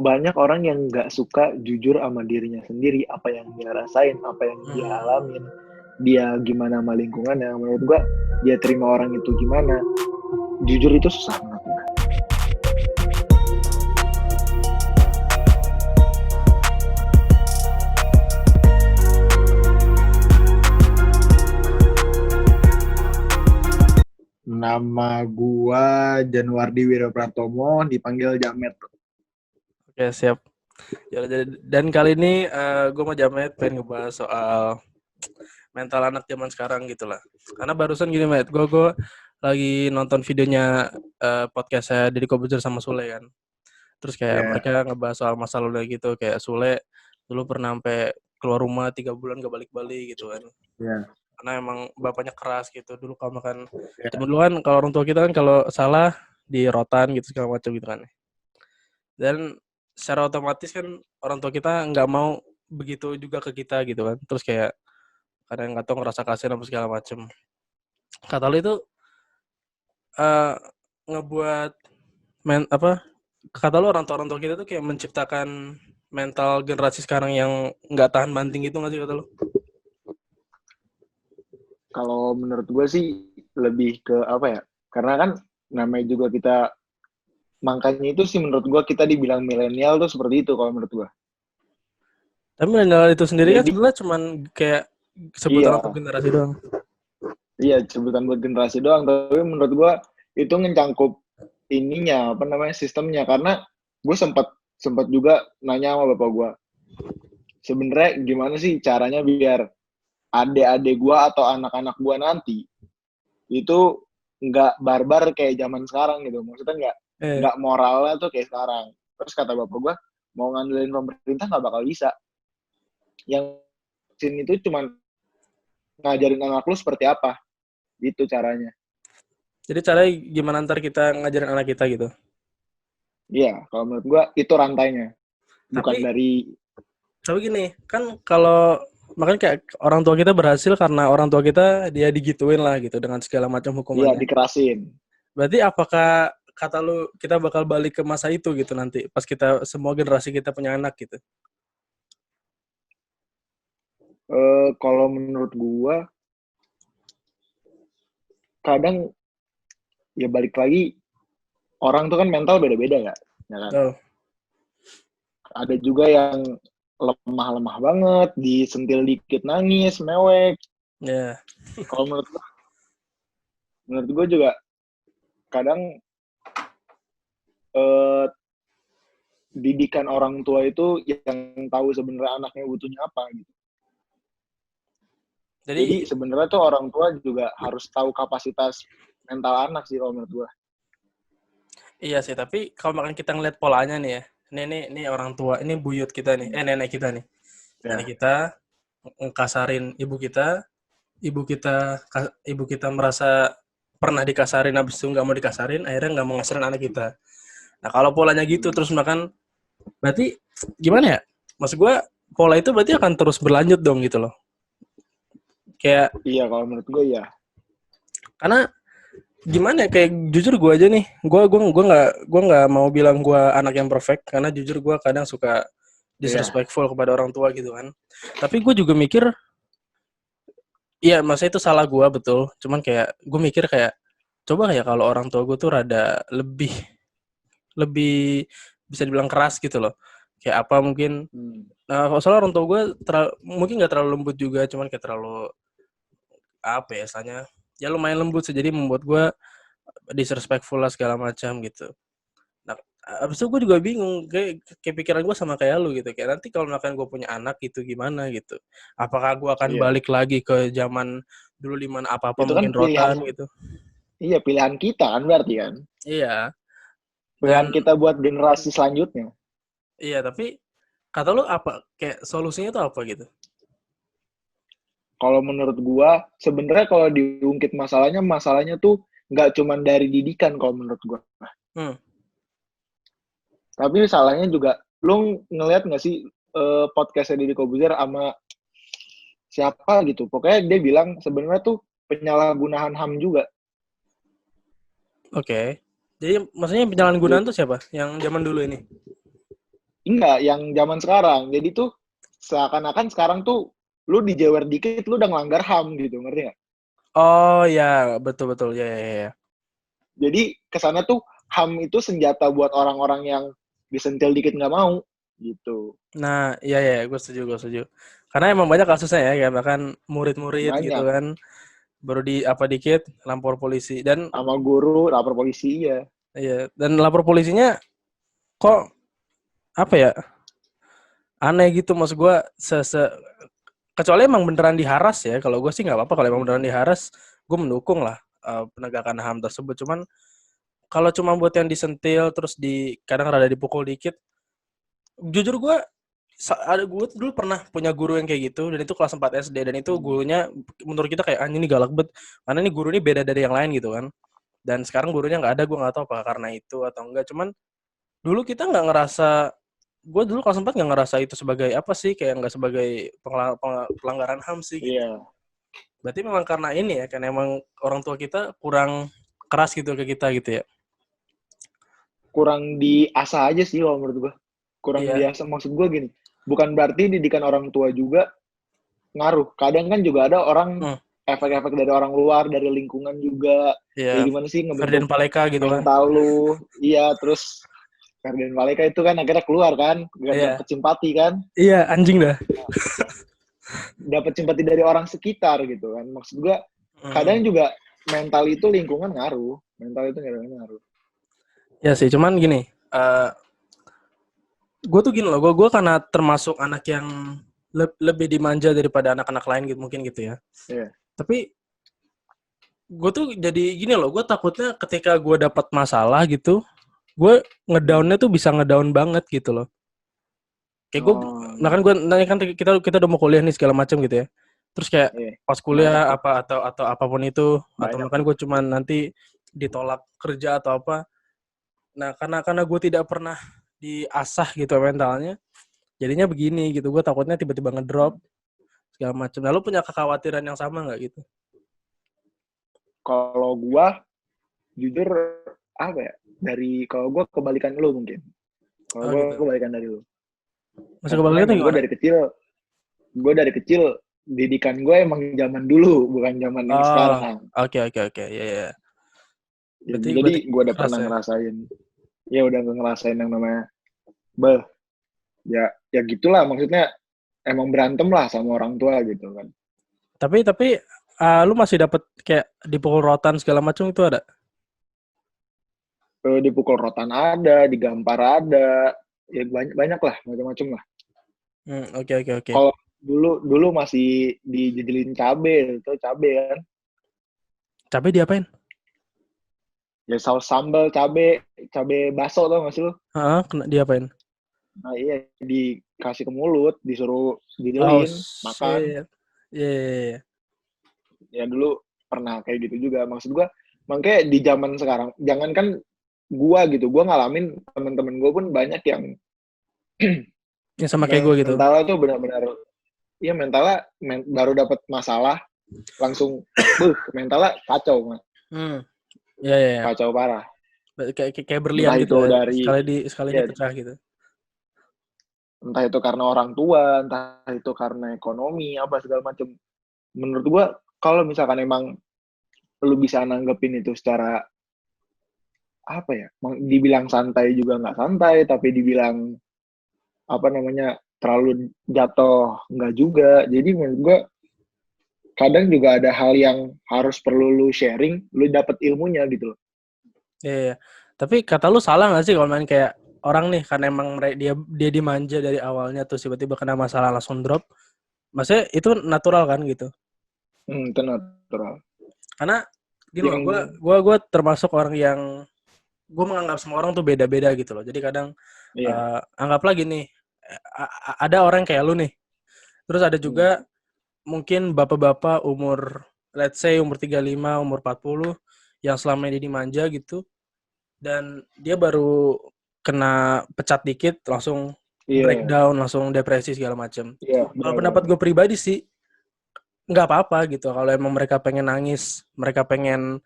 banyak orang yang nggak suka jujur sama dirinya sendiri, apa yang dia rasain, apa yang dia alamin, dia gimana sama lingkungannya. Menurut gua dia terima orang itu gimana, jujur itu susah banget. Nama gua Januardi Wiraprantomo, dipanggil Jamet. Oke, siap. Dan kali ini gue mau Jamet pengen ngebahas soal mental anak zaman sekarang gitu lah. Karena barusan gini, Met, gue lagi nonton videonya podcastnya Deddy Corbuzier sama Sule kan. Terus kayak mereka ngebahas soal masa lalu gitu, kayak Sule dulu pernah sampai keluar rumah 3 bulan gak balik-balik gitu kan. Karena emang bapaknya keras gitu. Dulu kalau makan, zaman dulu kan kalau orang tua kita kan kalau salah di rotan gitu segala macam gitu kan. Dan secara otomatis kan orang tua kita nggak mau begitu juga ke kita gitu kan. Terus kayak kadang nggak tahu ngerasa kasihan apa segala macem. Kata lu itu ngebuat kata lu orang tua kita tuh kayak menciptakan mental generasi sekarang yang nggak tahan banting gitu nggak sih kata lu? Kalau menurut gue sih lebih ke apa ya? Karena kan namanya juga kita, makanya itu sih menurut gue kita dibilang milenial tuh seperti itu kalau menurut gue. Tapi milenial itu sendiri kan Jadi sebenarnya cuman kayak sebutan untuk generasi doang. Iya, sebutan buat generasi doang. Tapi menurut gue itu ngecangkup ininya, apa namanya, sistemnya. Karena gue sempat juga nanya sama bapak gue, sebenarnya gimana sih caranya biar adik-adik gue atau anak-anak gue nanti itu nggak barbar kayak zaman sekarang gitu. Maksudnya nggak moralnya tuh kayak sekarang. Terus kata bapak gue, mau ngandelin pemerintah nggak bakal bisa. Yang sini itu cuma ngajarin anak lu seperti apa. Itu caranya. Jadi caranya gimana ntar kita ngajarin anak kita gitu? Iya, kalau menurut gue itu rantainya. Bukan dari... Tapi gini, kan kalau makanya kayak orang tua kita berhasil karena orang tua kita dia digituin lah gitu dengan segala macam hukumannya. Iya, dikerasin. Berarti apakah kata lu kita bakal balik ke masa itu gitu nanti pas kita semua generasi kita punya anak gitu? Kalau menurut gue kadang ya balik lagi, orang tuh kan mental beda-beda ya kan? Ada juga yang lemah-lemah banget, disentil dikit nangis, mewek. Kalau menurut gue juga kadang didikan orang tua itu yang tahu sebenarnya anaknya butuhnya apa gitu. Jadi sebenarnya tuh orang tua juga harus tahu kapasitas mental anak sih kalau menurut gue. Iya sih, tapi kalau makan kita ngeliat polanya nih ya, ini orang tua, ini buyut kita nih, nenek kita nih. Nenek kita ngkasarin ibu kita merasa pernah dikasarin, habis itu nggak mau dikasarin, akhirnya nggak mau ngasarin anak kita. Nah kalau polanya gitu terus makan, berarti gimana ya? Maksud gue pola itu berarti akan terus berlanjut dong gitu loh. Kayak iya, kalau menurut gue iya. Karena gimana ya, kayak jujur gue aja nih, gue nggak mau bilang gue anak yang perfect karena jujur gue kadang suka disrespectful kepada orang tua gitu kan. Tapi gue juga mikir, iya maksudnya itu salah gue betul. Cuman kayak gue mikir kayak coba ya kalau orang tua gue tuh rada lebih bisa dibilang keras gitu loh. Kayak apa mungkin. Nah, soalnya orang tua gue mungkin nggak terlalu lembut juga, cuman kayak terlalu apa ya istilahnya. Ya lumayan lembut sih, jadi membuat gue disrespectful lah segala macam gitu. Nah, abis itu gue juga bingung, kayak pikiran gue sama kayak lu gitu, kayak nanti kalau misalkan gue punya anak itu gimana gitu, apakah gue akan balik lagi ke zaman dulu di mana apa-apa itu mungkin kan pilihan, rotan gitu. Iya, pilihan kita kan berarti kan. Iya. Pilihan kita buat generasi selanjutnya. Iya, tapi kata lu apa, kayak solusinya tuh apa gitu? Kalau menurut gua, sebenarnya kalau diungkit masalahnya tuh nggak cuma dari didikan kalau menurut gua. Tapi salahnya juga, lu ngelihat nggak sih podcastnya Deddy Corbuzier sama siapa gitu? Pokoknya dia bilang sebenarnya tuh penyalahgunaan HAM juga. Oke. Jadi maksudnya penyalahgunaan tuh siapa? Yang zaman dulu ini? Enggak, yang zaman sekarang. Jadi tuh seakan-akan sekarang tuh lu dijewer dikit lu udah ngelanggar HAM gitu, ngerti nggak? Oh ya, betul-betul. Ya, ya, ya. Jadi kesana tuh HAM itu senjata buat orang-orang yang disentil dikit nggak mau gitu. Nah, iya ya, gue setuju. Karena emang banyak kasusnya ya, kayak bahkan murid-murid gitu Banyak. kan, baru di apa dikit lapor polisi dan Sama guru, lapor polisi ya. iya, dan lapor polisinya kok apa ya? Aneh gitu maksud gue kecuali emang beneran diharas ya. Kalau gue sih nggak apa-apa kalau emang beneran diharas, gue mendukung lah penegakan HAM tersebut. Cuman kalau cuma buat yang disentil terus di kadang rada dipukul dikit, jujur gue ada gue dulu pernah punya guru yang kayak gitu dan itu kelas 4 SD dan itu gurunya menurut kita kayak ini galak banget karena ini guru ini beda dari yang lain gitu kan. Dan sekarang gurunya nggak ada, gue nggak tahu apa karena itu atau enggak. Cuman dulu kita nggak ngerasa, gue dulu kelas 4 nggak ngerasa itu sebagai apa sih, kayak nggak sebagai pelanggaran HAM sih gitu. Iya. Berarti memang karena ini ya, karena emang orang tua kita kurang keras gitu ke kita gitu ya. Kurang diasah aja sih kalau menurut gue. Kurang Iya. diasah, maksud gue gini. Bukan berarti didikan orang tua juga ngaruh. Kadang kan juga ada orang efek-efek dari orang luar, dari lingkungan juga. Iya. Kayak gimana sih Ferdian ngebentuk Paleka gitu kan. mental lu. Iya, terus Ferdian Paleka itu kan akhirnya keluar kan. Iya. Dapet simpati kan. Iya, anjing dah. Dapat simpati dari orang sekitar gitu kan. Maksud gue kadang juga mental itu lingkungan ngaruh. Mental itu ngaruh. Ya sih, cuman gini, gue tuh gini loh, gue karena termasuk anak yang lebih dimanja daripada anak-anak lain gitu mungkin gitu ya. Iya. Tapi gue tuh jadi gini loh, gue takutnya ketika gue dapat masalah gitu, gue ngedownnya tuh bisa ngedown banget gitu loh. Kayak gue, nah kan gue nanya kan kita udah mau kuliah nih segala macam gitu ya. Terus kayak Iya. pas kuliah apa atau apapun itu, atau Banyak. bahkan gue cuman nanti ditolak kerja atau apa. Nah karena gue tidak pernah diasah gitu mentalnya, jadinya begini gitu. Gue takutnya tiba-tiba ngedrop segala macam. Lalu punya kekhawatiran yang sama nggak gitu? Kalau gue jujur apa ya? Kalau gue kebalikan lu mungkin. Kalau gue gitu. kebalikan dari lu. Masih kebalikan tuh gimana? Gue dari kecil didikan gue emang zaman dulu, bukan zaman yang sekarang. Oke. Ya. Jadi gue udah pernah ngerasain. Ya udah ngerasain yang namanya ya gitulah, maksudnya emang berantem lah sama orang tua gitu kan. Tapi lu masih dapat kayak dipukul rotan segala macam itu ada? Dipukul rotan ada, digampar ada, ya banyak lah, macam-macam lah. Oke. Kalau dulu masih dijejelin cabe, itu cabe kan? Cabe diapain? Ya saus sambal cabe baso tau gak sih lu? Kena diapain? Nah iya, dikasih ke mulut, disuruh dijelin, makan. Iya. Ya dulu pernah kayak gitu juga. Maksud gue, makanya di zaman sekarang, jangankan gue gitu, gue ngalamin temen-temen gue pun banyak yang ya sama kayak gue gitu. Mentalnya tuh benar-benar, iya mentalnya baru dapat masalah, langsung, mentalnya kacau. Iya. Kacau parah. Kayak berlian entah gitu itu ya, dari, sekali dipecah gitu. Entah itu karena orang tua, entah itu karena ekonomi, apa segala macam. Menurut gue, kalau misalkan emang lu bisa nanggepin itu secara apa ya, dibilang santai juga nggak santai, tapi dibilang apa namanya terlalu jatuh nggak juga. Jadi menurut gue kadang juga ada hal yang harus perlu lu sharing, lu dapet ilmunya gitu loh. Iya. Tapi kata lu salah nggak sih kalau main kayak orang nih, karena emang dia dimanja dari awalnya terus tiba-tiba kena masalah langsung drop. Maksudnya itu natural kan gitu? Itu natural. Karena gini loh, gue termasuk orang yang gue menganggap semua orang tuh beda-beda gitu loh. Jadi kadang anggaplah gini, ada orang kayak lu nih. Terus ada juga mungkin bapak-bapak umur let's say umur 35, umur 40 yang selama ini dimanja gitu. Dan dia baru kena pecat dikit langsung breakdown, langsung depresi segala macam. Kalau pendapat gue pribadi sih nggak apa-apa gitu. Kalau emang mereka pengen nangis, mereka pengen,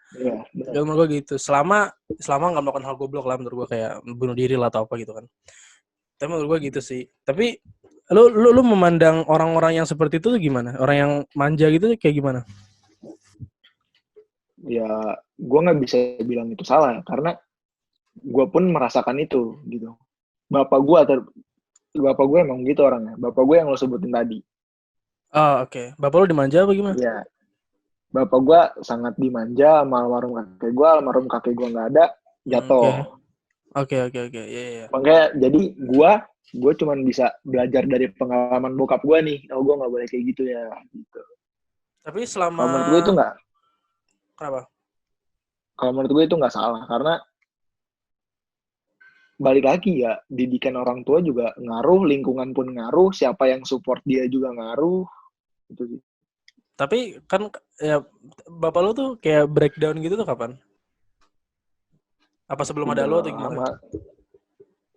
menurut gue gitu. Selama nggak melakukan hal goblok lah menurut gue, kayak bunuh diri lah atau apa gitu kan. Tapi menurut gue gitu sih. Tapi lu memandang orang-orang yang seperti itu tuh gimana? Orang yang manja gitu kayak gimana? Ya, gue nggak bisa bilang itu salah karena gue pun merasakan itu gitu. Bapak gue bapak gue emang gitu orangnya. Bapak gue yang lo sebutin tadi. Oh, oke. Bapak lu dimanja apa gimana? Iya, bapak gue sangat dimanja sama almarhum kakek gue nggak ada, Oke. jatuh. Oke. Iya. Makanya jadi gue cuman bisa belajar dari pengalaman bokap gue nih. Oh, gue nggak boleh kayak gitu ya. Gitu. Tapi Kalau menurut gue itu nggak, kenapa? kalau menurut gue itu nggak salah karena balik lagi ya didikan orang tua juga ngaruh, lingkungan pun ngaruh, siapa yang support dia juga ngaruh. Gitu sih. Tapi kan ya bapak lu tuh kayak breakdown gitu tuh kapan? Apa sebelum ada lu Udah atau gimana? lama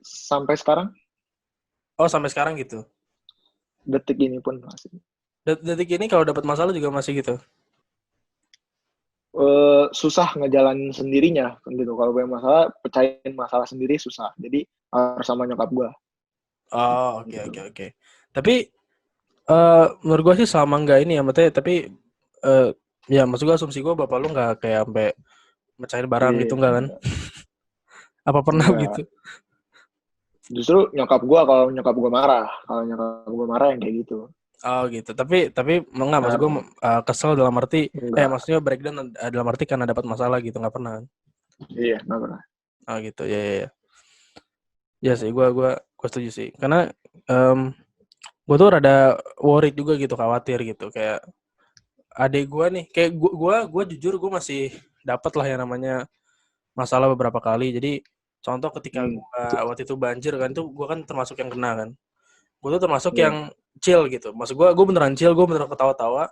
sampai sekarang Oh, sampai sekarang gitu. detik ini pun masih. Detik ini kalau dapat masalah juga masih gitu. Susah ngejalanin sendirinya gitu. Kalau gue masalah pecahin masalah sendiri susah. Jadi harus sama nyokap gue. Oh, oke. Gitu. Tapi menurut gue sih sama enggak ini ya, maksudnya tapi ya maksud gue asumsi gue bapak lu nggak kayak sampai mecahin barang gitu Iya, enggak kan? Apa pernah enggak. gitu? Justru nyokap gue kalau nyokap gue marah. Kalau nyokap gue marah yang kayak gitu. Oh gitu. Tapi enggak maksud gue kesel dalam arti Enggak. maksudnya breakdown dalam arti karena dapat masalah gitu nggak pernah kan? Iya, enggak pernah. Oh gitu. Ya. Ya sih gue setuju sih. Karena gue tuh rada worried juga gitu, khawatir gitu kayak adik gue nih kayak gue jujur gue masih dapat lah yang namanya masalah beberapa kali. Jadi contoh ketika gue waktu itu banjir kan tuh gue kan termasuk yang kena kan. Gue tuh termasuk Iya. yang chill gitu. Maksud gue beneran chill, gue beneran ketawa-tawa.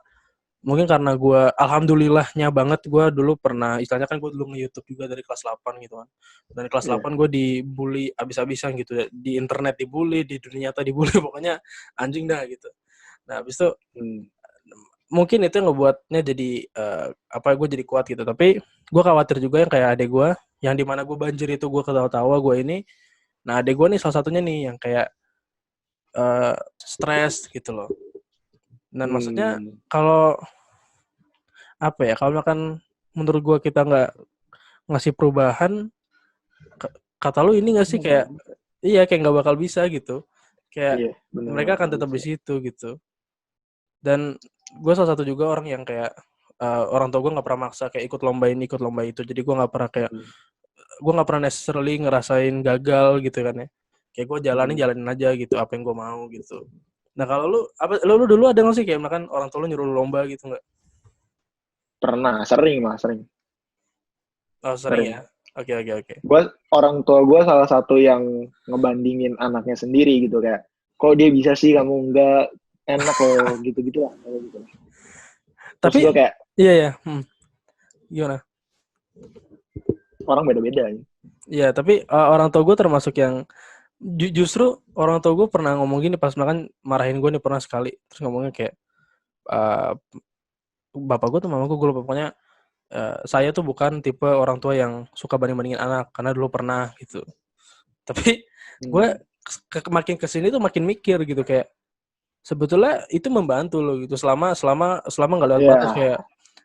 Mungkin karena gue alhamdulillahnya banget gue dulu pernah istilahnya kan gue dulu nge-YouTube juga dari kelas 8 gitu kan. Dan kelas Iya. 8 gue dibully abis-abisan gitu ya. Di internet dibully, di dunia nyata dibully, pokoknya anjing dah gitu. Nah, habis itu mungkin itu yang ngebuatnya jadi gue jadi kuat gitu. Tapi gue khawatir juga yang kayak adek gue yang dimana gue banjir itu gue ketawa-tawa gue ini. Nah, adek gue nih salah satunya nih yang kayak stres gitu loh. Dan maksudnya kalau kalau misalkan menurut gue kita nggak ngasih perubahan, kata lu ini nggak sih kayak kayak nggak bakal bisa gitu. Kayak Iya, bener mereka akan bakal tetap di bisa. situ gitu. Dan gue salah satu juga orang yang kayak orang tua gue nggak pernah maksa kayak ikut lomba ini ikut lomba itu. Jadi gue nggak pernah kayak gue nggak pernah necessarily ngerasain gagal gitu kan ya. Kayak gue jalanin aja gitu apa yang gue mau gitu. Nah kalau lu dulu ada nggak sih kayak makan orang tua lu nyuruh lu lomba gitu nggak? Pernah, sering. Oh sering ya. Sering. Oke. Orang tua gue salah satu yang ngebandingin anaknya sendiri gitu kayak, kok dia bisa sih kamu enggak, enak loh gitu-gitu lah. Gitu. Terus Tapi gue kayak, iya. Gimana? orang beda-beda ya. Iya, tapi orang tua gue termasuk yang justru orang tua gue pernah ngomong gini pas makan marahin gue nih pernah sekali. Terus ngomongnya kayak bapak gue tuh mama gue lupa pokoknya saya tuh bukan tipe orang tua yang suka banding-bandingin anak karena dulu pernah gitu. Tapi gue makin kesini tuh makin mikir gitu kayak sebetulnya itu membantu loh gitu selama nggak lewat batas kayak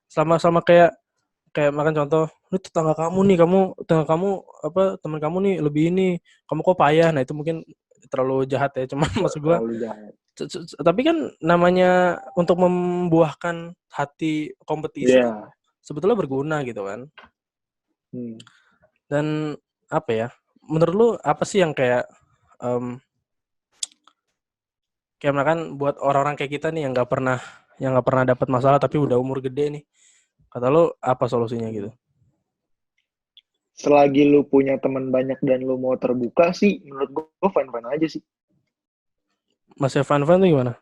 selama kayak makan contoh lu tetangga kamu teman kamu nih lebih ini kamu kok payah. Nah itu mungkin terlalu jahat ya cuman maksud gue tapi kan namanya untuk membuahkan hati kompetisi sebetulnya berguna gitu kan. Dan apa ya menurut lu apa sih yang kayak makan buat orang-orang kayak kita nih yang nggak pernah dapat masalah tapi udah umur gede nih, kata lu apa solusinya gitu? Selagi lu punya teman banyak dan lu mau terbuka sih, menurut gue fine-fine aja sih. Masih fun tuh gimana?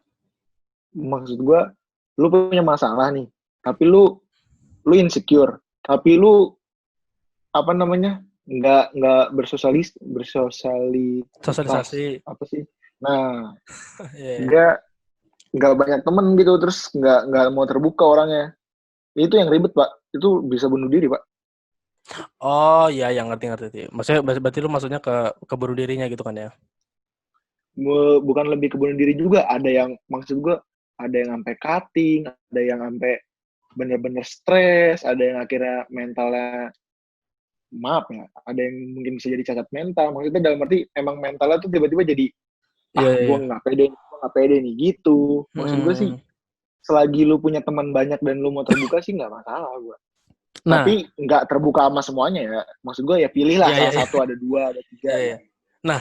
Maksud gue, lu punya masalah nih, tapi lu insecure, tapi lu apa namanya nggak Sosialisasi apa sih? Nah, yeah. nggak banyak temen gitu, terus nggak mau terbuka orangnya. Itu yang ribet pak, itu bisa bunuh diri pak. Oh iya yang ngerti. Maksudnya berarti lu maksudnya ke bunuh dirinya gitu kan ya? bukan lebih ke bunuh diri juga, ada yang maksud gue ada yang sampai cutting, ada yang sampai bener-bener stres, ada yang akhirnya mentalnya maaf ya, ada yang mungkin bisa jadi cacat mental. Maksudnya dalam arti emang mentalnya tuh tiba-tiba jadi Iya, gue iya. nggak pede nih gitu. Maksud gue sih Hmm. selagi lu punya teman banyak dan lu mau terbuka sih nggak masalah gue. Nah, Tapi nggak terbuka sama semuanya ya. Maksud gue ya pilihlah iya, iya, salah iya. satu, ada dua, ada tiga Iya, iya. gitu. Nah,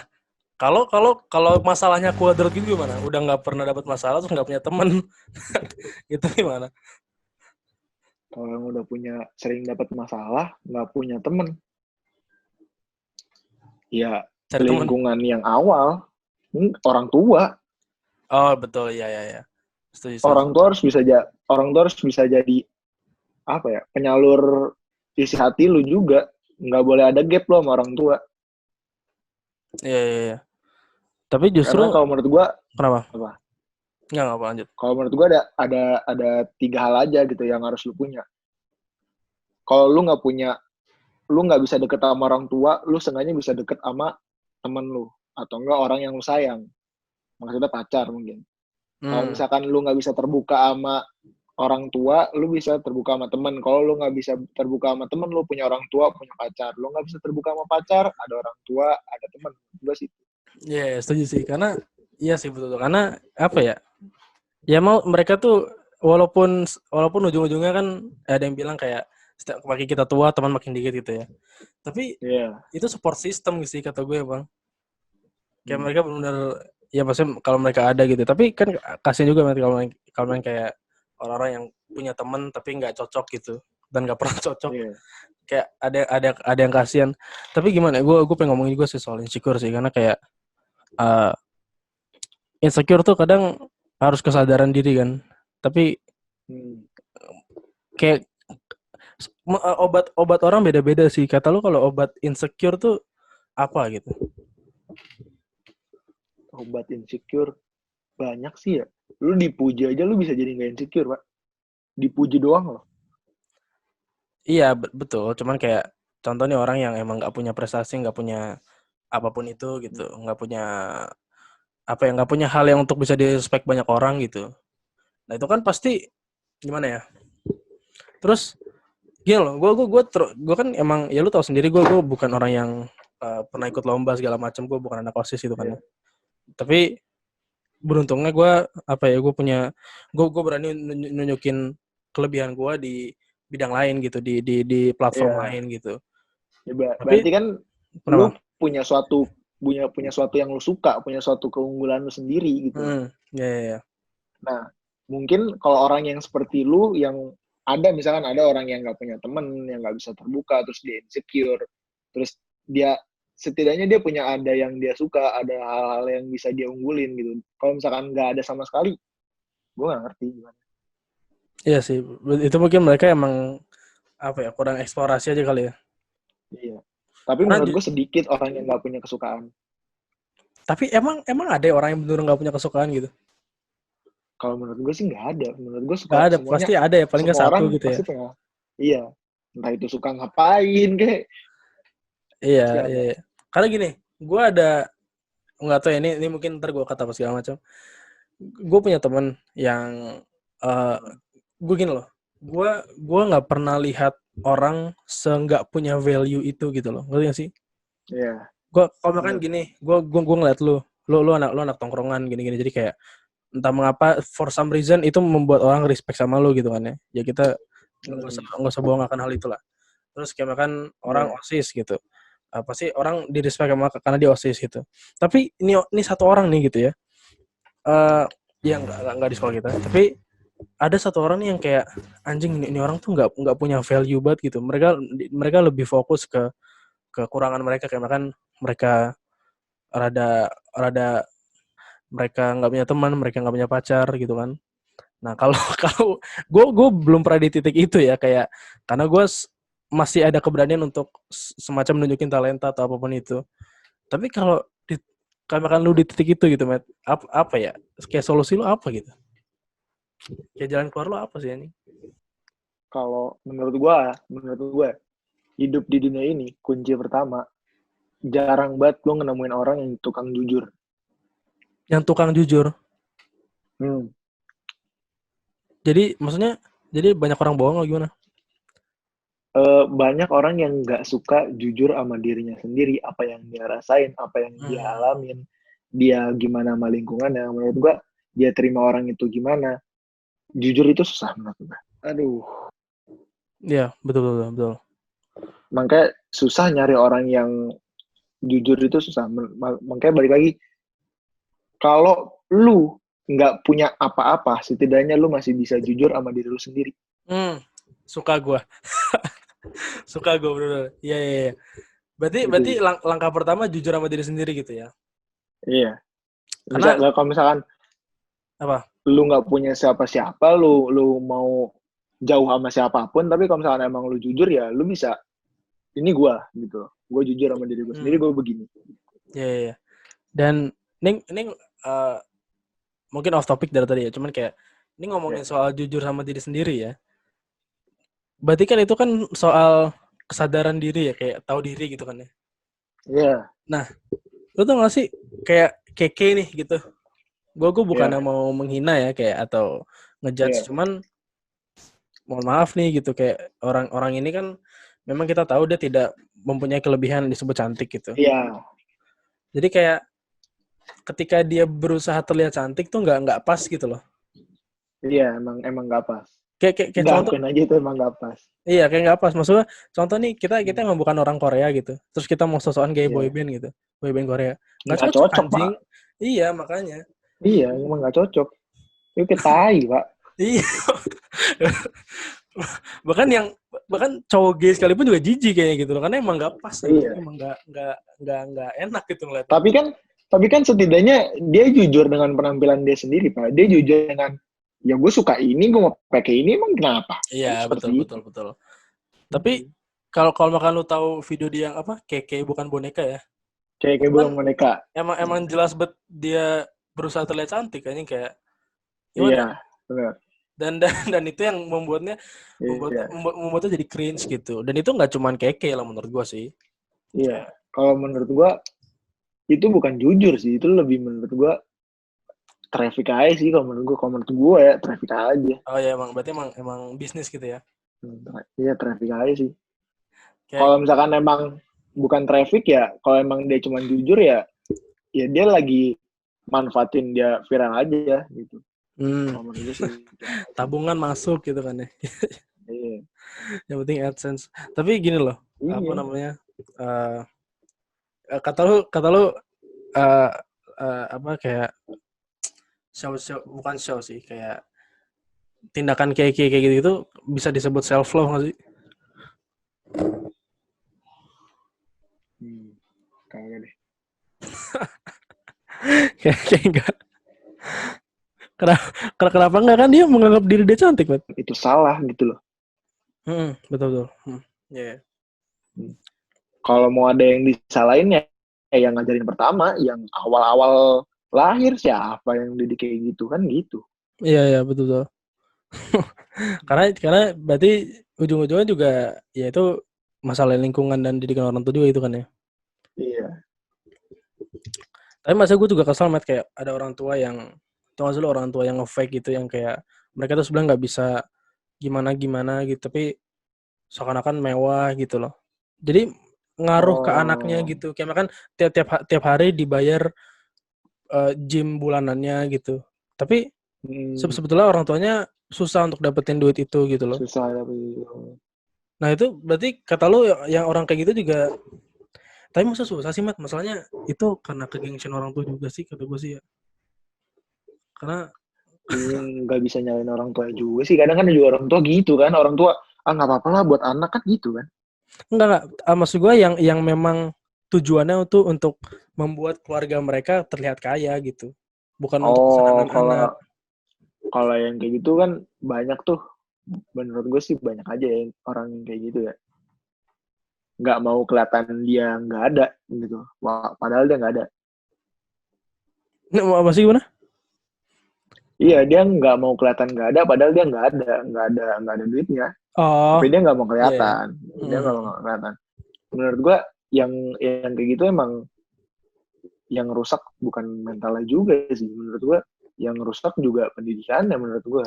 kalau masalahnya kuadrat gitu gimana? Udah nggak pernah dapat masalah terus nggak punya teman, itu gimana? Kalau yang udah punya sering dapat masalah, nggak punya temen, ya Cari teman. lingkungan yang awal, orang tua. Oh betul, iya, iya, iya. Setuju, setuju. Orang tua harus bisa jadi apa ya, penyalur isi hati lu juga. Nggak boleh ada gap lo sama orang tua. Iya, iya, iya. Tapi justru Karena kalau menurut gua kenapa? apa? Nggak apa lanjut. Kalau menurut gua ada tiga hal aja gitu yang harus lu punya. Kalau lu nggak bisa deket sama orang tua, lu seenggaknya bisa deket sama temen lu atau enggak orang yang lu sayang. Maksudnya pacar mungkin. Kalau Hmm. misalkan lu nggak bisa terbuka sama orang tua, lu bisa terbuka sama temen. Kalau lu nggak bisa terbuka sama temen, lu punya orang tua, punya pacar. Lu nggak bisa terbuka sama pacar, ada orang tua, ada temen. Gue sih. Iya, yeah, setuju sih. Karena iya sih betul. Karena apa ya? Ya mau mereka tuh walaupun ujung-ujungnya kan ada yang bilang kayak makin kita tua teman makin dikit gitu ya. Tapi Iya. Yeah. itu support system sih kata gue bang. Kayak Hmm. mereka benar-benar ya maksudnya kalau mereka ada gitu. Tapi kan kasihan juga kalau main kayak orang-orang yang punya teman tapi nggak cocok gitu dan nggak pernah cocok. Iya. Kayak ada yang kasihan. Tapi gimana? Gue pengen ngomongin juga sih soal insecure sih karena kayak uh, insecure tuh kadang harus kesadaran diri kan. Tapi Hmm. kayak obat orang beda-beda sih. Kata lu kalau obat insecure tuh apa gitu? Obat insecure banyak sih ya. Lu dipuji aja lu bisa jadi nggak insecure, Pak. Dipuji doang loh. Iya betul. Cuman kayak contohnya orang yang emang nggak punya prestasi, nggak punya apapun itu gitu, nggak punya apa ya, nggak punya hal yang untuk bisa di-respect banyak orang gitu. Nah itu kan pasti gimana ya? Terus gini loh, gue kan emang ya lu tahu sendiri gue bukan orang yang pernah ikut lomba segala macam, gue bukan anak OSIS gitu kan ya. Iya. Tapi beruntungnya gue apa ya gue berani nunjukin kelebihan gue di bidang lain gitu di platform Iya. lain gitu. Ya, Tapi berarti kan lu kenapa? punya suatu yang lu suka, punya suatu keunggulan lu sendiri gitu. Ya, ya, ya. Nah, mungkin kalau orang yang seperti lu yang ada misalkan ada orang yang nggak punya temen, yang nggak bisa terbuka, terus dia insecure, terus dia setidaknya dia punya ada yang dia suka, ada hal-hal yang bisa dia unggulin gitu. Kalau misalkan nggak ada sama sekali, gue nggak ngerti gimana. Iya sih, itu mungkin mereka emang apa ya kurang eksplorasi aja kali ya. Iya. Tapi Karena menurut gue sedikit orang yang nggak punya kesukaan. tapi emang ada orang yang benar nggak punya kesukaan gitu. Kalau menurut gue sih nggak ada. Menurut gue Nggak ada, semuanya pasti ada ya paling nggak semua satu orang gitu ya. pasti punya. Iya. Entah itu suka ngapain kayak Iya, pasti iya, ada. iya. Karena gini, gue ada nggak tahu ya ini mungkin ntar gue kata apa segala macam. Gue punya temen yang uh, gue gini loh, gue nggak pernah lihat orang nggak punya value itu gitu loh, ngerti gak sih? Iya. Gue kalau makan Bener. gini, gue ngeliat lu anak tongkrongan gini-gini, jadi kayak entah mengapa for some reason itu membuat orang respect sama lu gitu kan ya. Ya kita nggak usah bohong akan hal itulah. Terus kayak makan orang Iya. OSIS gitu. Pasti orang di respect sama karena dia OSIS gitu. Tapi ini satu orang nih gitu ya. Eh yang nggak di sekolah kita. Tapi ada satu orang nih yang kayak anjing ini orang tuh nggak punya value banget gitu. Mereka lebih fokus ke kekurangan mereka kayak makan mereka rada rada mereka nggak punya teman, mereka nggak punya pacar gitu kan. Nah kalau kalau gue belum pernah di titik itu ya kayak karena gue masih ada keberanian untuk semacam nunjukin talenta atau apapun itu. Tapi kalau kan lu di titik itu gitu, Matt, apa ya? Kayak solusi lu apa gitu? Kayak jalan keluar lu apa sih ini? Kalau menurut gue hidup di dunia ini kunci pertama jarang banget lo nemuin orang yang tukang jujur. Yang tukang jujur. Hmm. Jadi maksudnya jadi banyak orang bohong atau gimana? Banyak orang yang nggak suka jujur sama dirinya sendiri, apa yang dia rasain, apa yang dia Hmm. alamin, dia gimana sama lingkungannya. Menurut gua, dia terima orang itu gimana. Jujur itu susah menurut gua. Aduh, Iya, betul betul betul. makanya susah nyari orang yang jujur itu susah. Makanya balik lagi, kalau lu nggak punya apa-apa, setidaknya lu masih bisa jujur sama diri lu sendiri. Suka gua. Suka gua bener. Iya iya iya. Berarti Gitu berarti sih. langkah pertama jujur sama diri sendiri gitu ya. Iya. Karena Kalau misalkan apa? lu nggak punya siapa-siapa, lu mau jauh sama siapapun, tapi kalau misalkan emang lu jujur ya, lu bisa, ini gua gitu. Gue jujur sama diri gue sendiri, Hmm. gue begini. Iya iya iya. Dan ini mungkin off topic dari tadi ya, cuman kayak ini Ya. ngomongin soal jujur sama diri sendiri ya. Berarti kan itu kan soal kesadaran diri ya, kayak tahu diri gitu kan ya. Iya. Nah, lu tau gak sih kayak keke nih gitu. Gue bukannya Iya. mau menghina ya kayak atau ngejudge, Iya. cuman mohon maaf nih gitu kayak orang-orang ini kan memang kita tahu dia tidak mempunyai kelebihan yang disebut cantik gitu. Iya. Jadi kayak ketika dia berusaha terlihat cantik tuh nggak pas gitu loh. Iya, emang nggak pas. Kayak Nggak, contoh, akuin aja itu emang nggak pas. iya kayak nggak pas. Maksudnya contoh nih kita Hmm. emang bukan orang Korea gitu. Terus kita mau sosokan gaya Iya. boyband gitu, boyband Korea. Nggak Nggak cocok cocok, Pak. anjing. Iya makanya. Iya, emang nggak cocok. Itu kayak tai, Pak. Iya. bahkan yang bahkan cowok gay sekalipun juga jijik kayaknya gitu loh karena emang nggak pas anjing, Iya. emang nggak enak gitu ngeliatnya. Tapi kan setidaknya dia jujur dengan penampilan dia sendiri, Pak. Dia jujur dengan, ya gue suka ini, gue mau pakai ini, emang kenapa? Iya Kan betul seperti betul itu. betul. Tapi kalau kalau makan lu tahu video dia yang apa keke bukan boneka ya, Kayak itu kan bulan boneka. emang emang jelas bet dia berusaha terlihat cantik kayaknya kayak gimana ya? Iya, benar. Dan itu yang Iya, membuatnya jadi cringe gitu. Dan itu nggak cuman keke lah menurut gua sih. iya. Kayak Kalau menurut gua itu bukan jujur sih, itu lebih menurut gua traffic aja sih. Kalau menurut gua ya traffic aja. oh ya emang berarti emang bisnis gitu ya. Iya, traffic aja sih. Kayak Kalau misalkan emang bukan traffic ya, kalau emang dia cuma jujur ya, ya dia lagi manfaatin dia viral aja ya gitu. hmm, Kalau menurut gua sih. tabungan masuk gitu kan ya. Iya. Yang penting AdSense. Tapi gini loh, apa Iya. namanya? eh kata lu eh apa kayak show bukan show sih kayak tindakan kayak gitu itu bisa disebut self love nggak sih? Kagak deh. Kayak enggak. Kenapa, kenapa enggak kan dia menganggap diri dia cantik, Mat? Itu salah gitu loh. Betul betul. Iya. Yeah. Kalau mau ada yang disalahin ya, yang ngajarin pertama, yang awal-awal lahir siapa yang didik kayak gitu kan gitu. Iya iya betul betul. karena berarti ujung-ujungnya juga ya itu masalah lingkungan dan didikan orang tua juga itu kan ya. Iya. Tapi masa gue juga kesel Matt kayak ada orang tua yang tau gak sih lo orang tua yang nge-fake gitu yang kayak mereka tuh sebenarnya nggak bisa gimana gitu tapi seakan-akan mewah gitu loh. Jadi ngaruh ke anaknya Oh. gitu. Kayak makan tiap hari dibayar gym bulanannya gitu. Tapi sebetulnya orang tuanya susah untuk dapetin duit itu gitu loh. Susah tapi. Nah itu berarti kata lo yang orang kayak gitu juga. Tapi masa susah sih Mat? Masalahnya itu karena kegengsian orang tua juga sih kata gue sih ya. Karena Nggak bisa nyalain orang tua juga sih. Kadang kan juga orang tua gitu kan. Orang tua, nggak apa-apa lah buat anak kan gitu kan. enggak maksud gue yang memang tujuannya untuk membuat keluarga mereka terlihat kaya gitu. Bukan untuk Oh, kesenangan kalau anak. kalau yang kayak gitu kan banyak tuh. Menurut gue sih banyak aja yang orang yang kayak gitu ya. Nggak mau kelihatan dia nggak ada gitu. Wah, padahal dia nggak ada. Nah, apa sih gimana? Iya, dia nggak mau kelihatan nggak ada, padahal dia nggak ada duitnya. Oh, Tapi dia nggak mau iya. Yeah. kelihatan. Dia nggak mau kelihatan. Menurut gua yang kayak gitu emang yang rusak bukan mentalnya juga sih menurut gue, yang rusak juga pendidikannya menurut gue.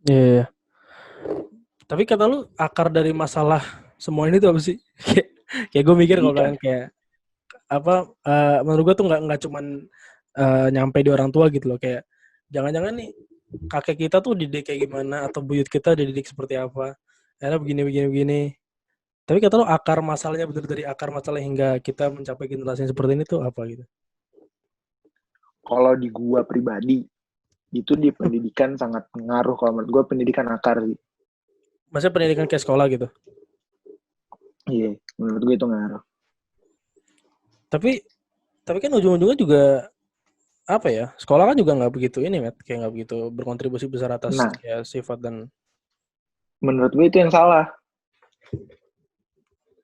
Iya. Tapi kata lu akar dari masalah semua ini tuh apa sih? Kayak gue mikir kalau Pendidikan. kalian kayak apa menurut gue tuh nggak cuman nyampe di orang tua gitu loh, kayak jangan-jangan nih kakek kita tuh dididik kayak gimana atau buyut kita dididik seperti apa, karena begini. Tapi kata lu akar masalahnya bener dari akar masalah hingga kita mencapai generasi yang seperti ini tuh apa gitu? Kalau di gua pribadi itu di pendidikan sangat pengaruh, kalau menurut gua pendidikan akar sih. Maksudnya pendidikan kayak sekolah gitu. Iya, menurut gua itu ngaruh. Tapi kan ujung-ujungnya juga apa ya? Sekolah kan juga nggak begitu ini, Matt, kayak nggak begitu berkontribusi besar atas Nah, kayak sifat dan menurut gua itu yang salah.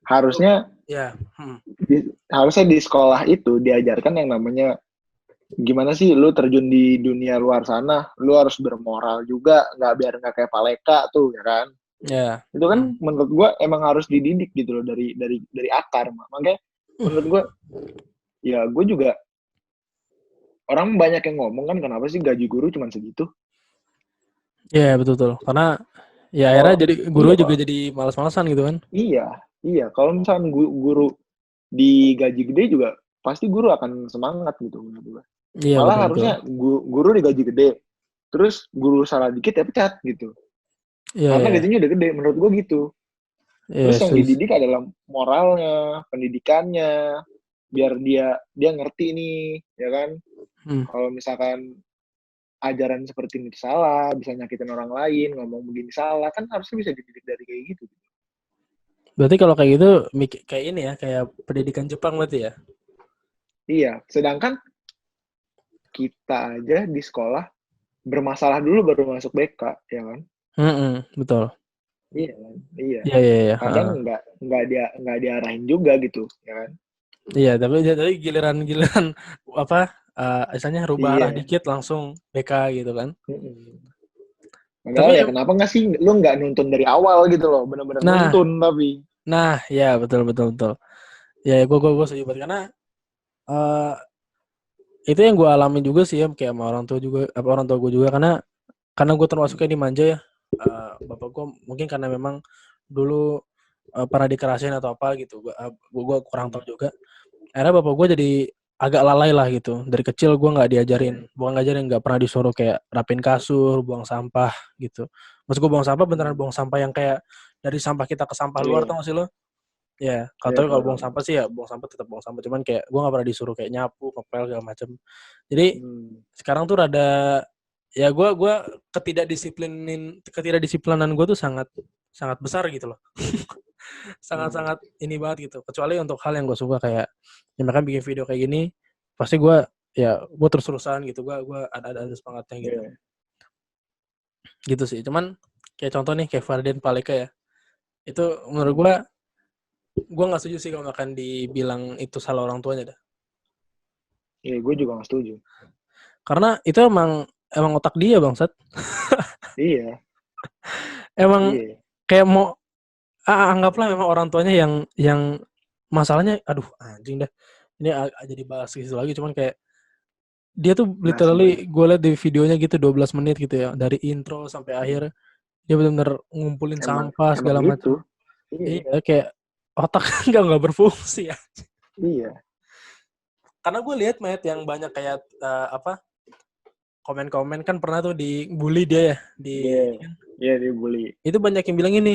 Harusnya ya, harusnya di sekolah itu diajarkan yang namanya gimana sih lu terjun di dunia luar sana, lu harus bermoral juga, nggak kayak Paleka tuh ya kan. ya, Itu kan menurut gua emang harus dididik gitu loh dari akar. Makanya menurut gua ya gue juga, orang banyak yang ngomong kan kenapa sih gaji guru cuma segitu. ya betul. Karena ya akhirnya Kalau jadi guru iya juga kok, jadi malas-malasan gitu kan? iya kalau misalnya guru digaji gede juga pasti guru akan semangat gitu menurut gue. Iya Malah betul. harusnya guru digaji gede, terus guru salah dikit ya pecat gitu. Iya, Karena iya, gajinya udah gede menurut gue gitu. iya, Terus yang setuju. dididik adalah moralnya, pendidikannya, biar dia ngerti nih, ya kan. Hmm. Kalau misalkan ajaran seperti ini salah, bisa nyakitin orang lain, ngomong begini salah, kan harusnya bisa dididik dari kayak gitu. Berarti kalau kayak gitu kayak ini ya, kayak pendidikan Jepang berarti ya? Iya, sedangkan kita aja di sekolah bermasalah dulu baru masuk BK, ya kan? Betul. Iya kan? Iya. Iya, iya, iya. Kadang nggak diarahin juga gitu, ya kan? Iya, tapi giliran apa? Misalnya rubah arah Iya. dikit langsung BK gitu kan? Padahal Tapi ya kenapa nggak sih lu nggak nuntun dari awal gitu loh, bener-bener nah, nuntun tapi. ya betul. Ya, gue setuju banget karena eh itu yang gue alami juga sih ya, kayak sama orang tua juga, apa orang tua gue juga, karena gue termasuk kayak dimanja ya. Bapak gue mungkin karena memang dulu pernah dikerasin atau apa gitu, gue kurang tahu juga. Akhirnya bapak gue jadi agak lalai lah gitu. Dari kecil gue nggak diajarin, bukan ngajarin, nggak pernah disuruh kayak rapin kasur, buang sampah gitu. Maksud gue buang sampah beneran buang sampah yang kayak dari sampah kita ke sampah luar, Iya, tau gak sih lo? Ya, iya tapi tahu kalau buang tahu. sampah sih ya buang sampah tetap buang sampah. Cuman kayak gue nggak pernah disuruh kayak nyapu, ngepel segala macem. Jadi Hmm. sekarang tuh rada ya gue ketidakdisiplinan gue tuh sangat sangat besar gitu loh. Hmm. Sangat-sangat ini banget gitu. Kecuali untuk hal yang gue suka kayak ya makanya bikin video kayak gini pasti gue terus-terusan gitu. Gue ada semangatnya gitu. Iya. Gitu sih. Cuman kayak contoh nih kayak Fardian Paleka ya. Itu menurut Hmm. gue nggak setuju sih kalau akan dibilang itu salah orang tuanya dah. Iya, gue juga nggak setuju. Karena itu emang otak dia bangsat. Iya, Emang iya. kayak mau anggaplah memang orang tuanya yang masalahnya aduh anjing dah. Ini jadi bahas gitu lagi cuman kayak dia tuh Bahas apa nih? literally gue liat di videonya gitu 12 menit gitu ya dari intro sampai akhir dia benar-benar ngumpulin Emang sampah emang segala gitu. macam. Iya, Iya kayak otak nggak berfungsi ya. iya, Karena gue lihat Matt yang banyak kayak apa komen-komen kan pernah tuh dibully dia ya iya, di kan. iya dibully. Itu banyak yang bilang ini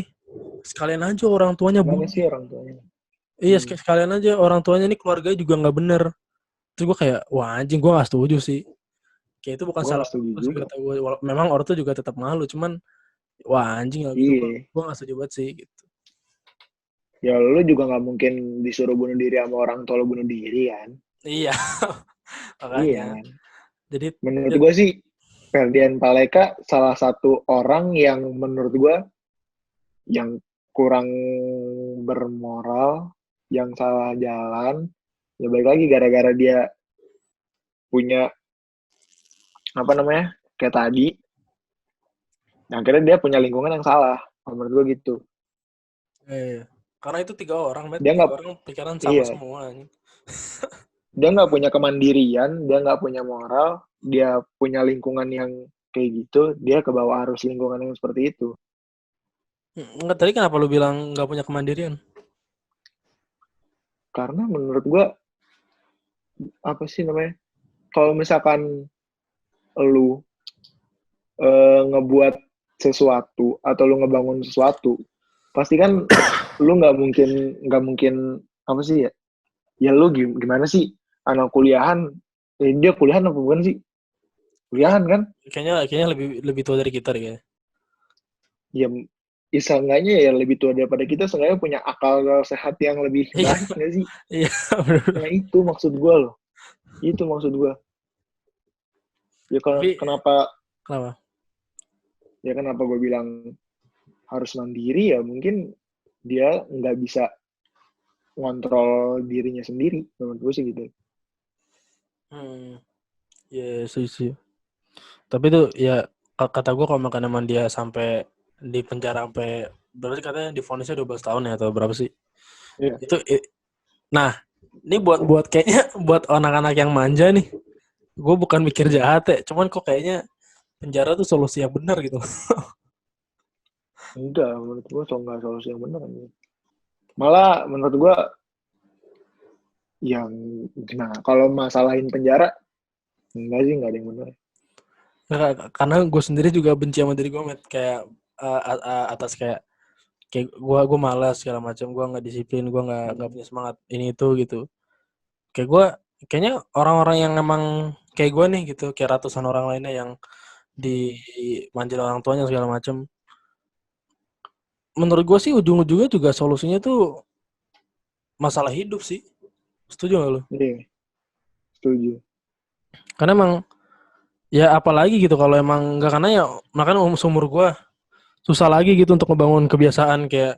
sekalian aja orang tuanya Gimana sih bully. orang tuanya? Iya Hmm. sekalian aja orang tuanya nih keluarganya juga nggak bener. Terus gue kayak wah anjing gue nggak setuju sih. Kayak itu bukan Gue salah nggak orang setuju tua sih juga. kata gue. Memang orang tuh juga tetap malu cuman wah anjing gitu Iya. gue nggak setuju banget sih gitu. Ya lu juga nggak mungkin disuruh bunuh diri sama orang tua lu bunuh diri kan? Iya Iya makanya. kan? Jadi Menurut gue sih Ferdian Paleka salah satu orang yang menurut gue yang kurang bermoral, yang salah jalan. Ya baik lagi gara-gara dia punya apa namanya kayak tadi. Akhirnya dia punya lingkungan yang salah. Menurut gue gitu. karena itu 3 orang Matt, Dia 3 nggak, orang pikiran sama iya, semua anjing. Dia nggak punya kemandirian, dia nggak punya moral, dia punya lingkungan yang kayak gitu, dia ke bawah arus lingkungan yang seperti itu. Enggak, tadi kenapa lu bilang nggak punya kemandirian? Karena menurut gua apa sih namanya? Kalau misalkan lu ngebuat sesuatu atau lu ngebangun sesuatu, pasti kan lu nggak mungkin apa sih ya? Ya lu gimana sih anak kuliahan? Dia kuliahan apa bukan sih? Kuliahan kan? Kayaknya lebih lebih tua dari kita deh kayaknya. Ya, ya seenggaknya ya lebih tua daripada kita, seenggaknya punya akal sehat yang lebih Iya, baik nggak sih? iya, bener. Nah itu maksud gue loh. Itu maksud gue. Ya Tapi kenapa kenapa? kenapa gue bilang harus mandiri ya mungkin dia nggak bisa ngontrol dirinya sendiri. Menurut gue sih gitu. Hmm, ya setuju. Tapi tuh ya kata gue kalau makan emang dia sampai di penjara sampai berarti katanya divonisnya 12 tahun ya atau berapa sih? Iya. Itu nah, ini buat kayaknya buat anak-anak yang manja nih. Gue bukan mikir jahat ya, cuman kok kayaknya penjara tuh solusi yang benar gitu. Enggak, menurut gue nggak solusi yang benar. Malah menurut gue yang nah kalau masalahin penjara enggak sih, nggak ada yang benar. Karena gue sendiri juga benci sama diri gue, Met. Kayak atas kayak gue malas segala macam, gue nggak disiplin, gue nggak punya semangat ini itu gitu. Kayak gue kayaknya orang-orang yang emang kayak gue nih gitu, kayak ratusan orang lainnya yang dimanjain orang tuanya segala macam. Menurut gue sih ujung-ujungnya juga solusinya tuh masalah hidup sih. Setuju gak lu? Iya, setuju. Karena emang ya apalagi gitu kalau emang nggak, karena ya makanya seumur gue susah lagi gitu untuk ngebangun kebiasaan kayak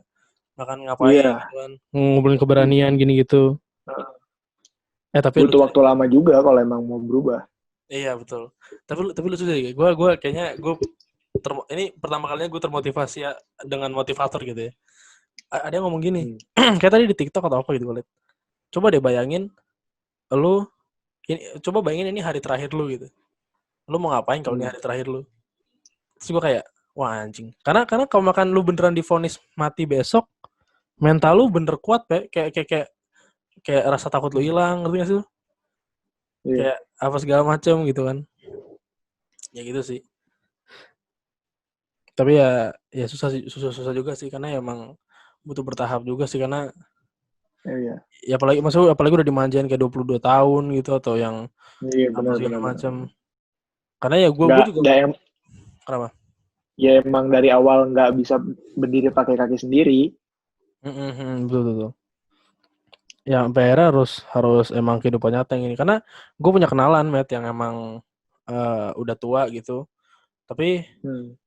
makan ngapain Iya. gitu kan, ngumpulin keberanian gini gitu. Tapi lu Butuh waktu lama juga kalau emang mau berubah. iya betul. Tapi lu sudah gue kayaknya ini pertama kalinya gue termotivasi ya dengan motivator gitu ya. Ada yang ngomong gini, Hmm. kayak tadi di TikTok atau apa gitu gue liat. Coba deh bayangin lu coba bayangin ini hari terakhir lu gitu. Lu mau ngapain kalau ini Hmm. hari terakhir lu? Terus gue kayak wah anjing. Karena kalau makan lu beneran divonis mati besok, mental lu bener kuat, Pe. Kayak rasa takut lu hilang, ngerti gak sih lu? Iya. Kayak apa segala macem gitu kan. Ya gitu sih. Tapi ya susah juga sih karena ya emang butuh bertahap juga sih karena Iya. ya apalagi udah dimanjain kayak 22 tahun gitu atau yang Iya, apa benar segala benar benar. macam. Karena ya gue Nggak juga nggak kenapa? ya emang dari awal nggak bisa berdiri pakai kaki sendiri. Betul betul. Ya PR harus emang kehidupan nyata yang ini karena gue punya kenalan Matt yang emang udah tua gitu. Tapi Hmm.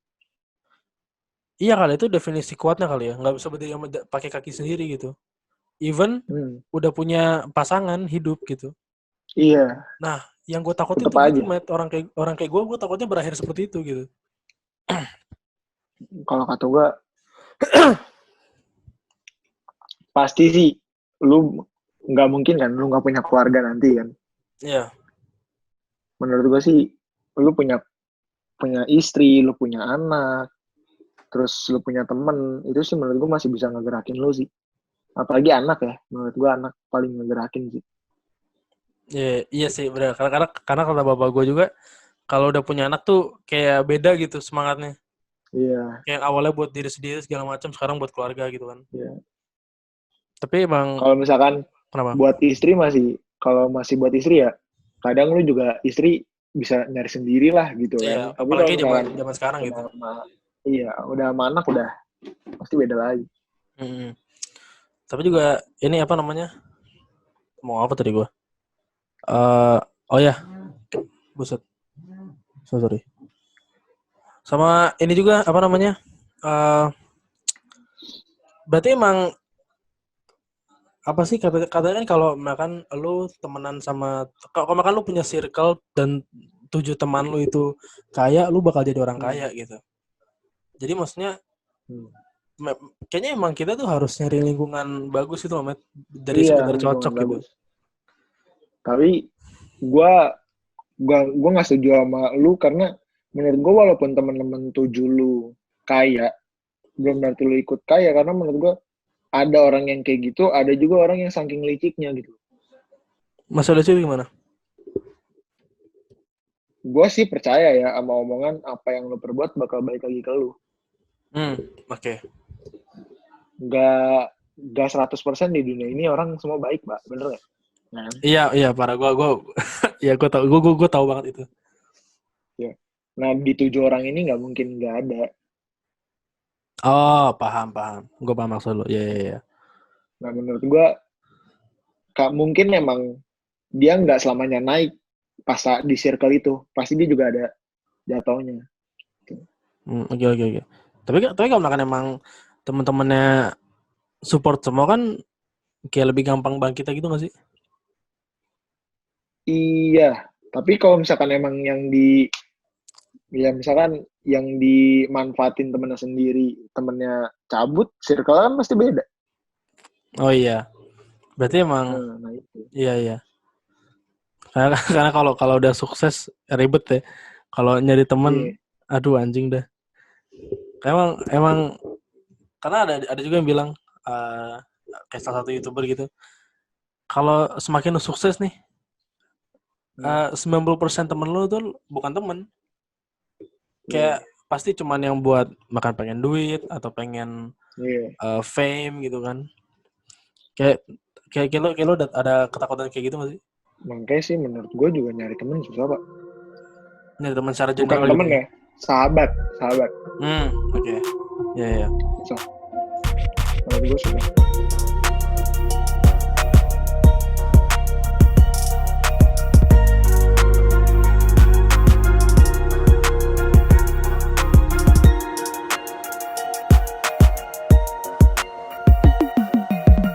iya kali itu definisi kuatnya kali ya, nggak bisa berdiri pakai kaki sendiri gitu. Even Hmm. udah punya pasangan hidup gitu. Iya, Nah, yang gue takutin tetap tuh gitu, aja. Matt. Orang kayak gue takutnya berakhir seperti itu gitu. Kalau kata gua pasti sih lu nggak mungkin kan lu nggak punya keluarga nanti kan. Iya. Menurut gua sih lu punya punya istri, lu punya anak, terus lu punya temen, itu sih menurut gua masih bisa ngegerakin lu sih. Apalagi anak ya, menurut gua anak paling ngegerakin sih. Iya sih, benar. Karena kata bapak gue juga, kalau udah punya anak tuh kayak beda gitu semangatnya. Iya, Kayak awalnya buat diri sendiri segala macam, sekarang buat keluarga gitu kan. iya. Tapi emang Kalau misalkan kenapa? buat istri kalau masih buat istri ya, kadang lu juga istri bisa nyari sendiri lah gitu Iya, kan. Tapi apalagi kalau zaman misalkan zaman sekarang gitu. iya, udah sama anak udah pasti beda lagi. Mm-mm. Tapi juga ini apa namanya? Mau apa tadi gue? Oh ya, buset. Sorry. Sama ini juga apa namanya? Eh berarti emang apa sih katanya kan kalau makan lu temenan sama kalau makan lu punya circle dan 7 teman lu itu kaya, lu bakal jadi orang Hmm. kaya gitu. Jadi maksudnya Hmm. kayaknya emang kita tuh harus nyari lingkungan bagus itu loh, Matt. Dari Iya, sekedar lingkungan cocok gitu. bagus. Tapi gue nggak setuju sama lu karena menurut gue walaupun teman-teman tuju lu kaya, belum berarti lu ikut kaya, karena menurut gue ada orang yang kayak gitu, ada juga orang yang saking liciknya gitu. Masalah itu gimana? Gue sih percaya ya sama omongan apa yang lu perbuat bakal balik lagi ke lu. Oke. Gak 100% di dunia ini orang semua baik, Pak. Bener gak? Nah, Iya, parah. Gue tahu banget itu. ya. Nah, di 7 orang ini nggak mungkin nggak ada. Oh, paham. Gue paham maksud lo. Iya. Nah, menurut gue, mungkin emang dia nggak selamanya naik pas di circle itu. Pasti dia juga ada jatuhnya. Oke. Tapi kalau misalkan emang teman-temannya support semua kan kayak lebih gampang bangkit gitu nggak sih? Iya, tapi kalau misalkan emang yang misalkan yang dimanfaatin temennya sendiri, temennya cabut, circle kan pasti beda. Oh iya. Berarti emang Nah itu. Iya. Karena kalau udah sukses ribet ya. Kalau nyari temen, aduh anjing dah. Emang karena ada juga yang bilang kayak salah satu YouTuber gitu. Kalau semakin lu sukses nih, 90% temen lu tuh bukan temen. Kayak pasti cuman yang buat makan pengen duit atau pengen fame gitu kan. Kayak lo ada ketakutan kayak gitu nggak sih? Makanya sih menurut gue juga nyari temen susah, Pak. Nyari teman secara Bukan general temen gitu. ya, sahabat. Oke. Iya. Susah. Menurut gue susah.